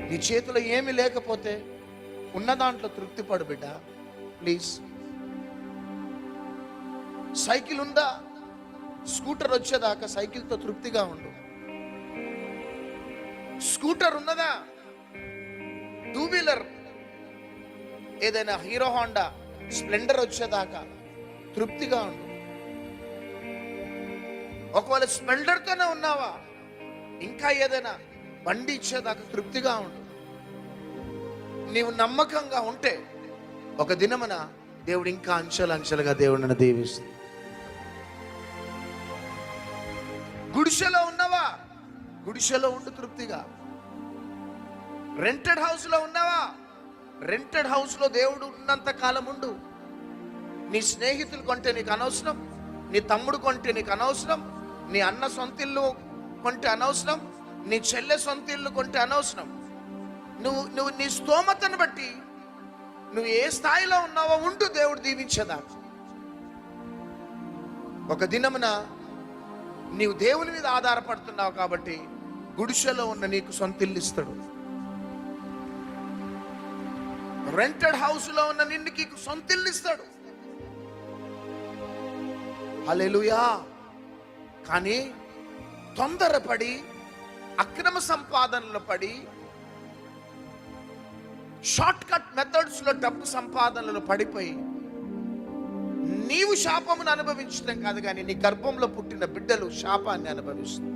నీ చేతిలో ఏమీ లేకపోతే ఉన్న దాంట్లో తృప్తి పడు బిడ్డ, ప్లీజ్. సైకిల్ ఉందా? స్కూటర్ వచ్చేదాకా సైకిల్తో తృప్తిగా ఉండు. స్కూటర్ ఉన్నదా? టూ వీలర్ ఏదైనా హీరో హోండా స్ప్లెండర్ వచ్చేదాకా తృప్తిగా ఉండు. ఒకవేళ స్ప్లెండర్తోనే ఉన్నావా, ఇంకా ఏదైనా బండి ఇచ్చేదాకా తృప్తిగా ఉండు. నీవు నమ్మకంగా ఉంటే ఒక దినమున దేవుడు ఇంకా అంచెలుగా దేవుడిని దీవిస్తుంది. గుడిసెలో ఉన్నవా, గుడిసెలో ఉండు తృప్తిగా. రెంటెడ్ హౌస్ లో ఉన్నావా, రెంటెడ్ హౌస్ లో దేవుడు ఉన్నంత కాలం ఉండు. నీ స్నేహితులు కొంటే నీకు అనవసరం, నీ తమ్ముడు కొంటే నీకు అనవసరం, నీ అన్న సొంత ఇల్లు కొంటే అనవసరం, నీ చెల్లె సొంత ఇల్లు కొంటే అనవసరం. నువ్వు నీ స్తోమతను బట్టి నువ్వు ఏ స్థాయిలో ఉన్నావో ఉంటూ దేవుడు దీవించేదా. ఒక దినమున నీవు దేవుని మీద ఆధారపడుతున్నావు కాబట్టి గుడిసెలో ఉన్న నీకు సొంత ఇల్లు ఇస్తాడు. రెంటెడ్ హౌస్ లో ఉన్న నిన్నుకి సొంత ఇల్లు ఇస్తాడు. హల్లెలూయా. కానీ తొందరపడి అక్రమ సంపాదనలో పడి షార్ట్ కట్ మెథడ్స్ లో డబ్బు సంపాదనలో పడిపోయి నీవు శాపమును అనుభవించడం కాదు, కానీ నీ గర్భంలో పుట్టిన బిడ్డలు శాపాన్ని అనుభవిస్తుంది.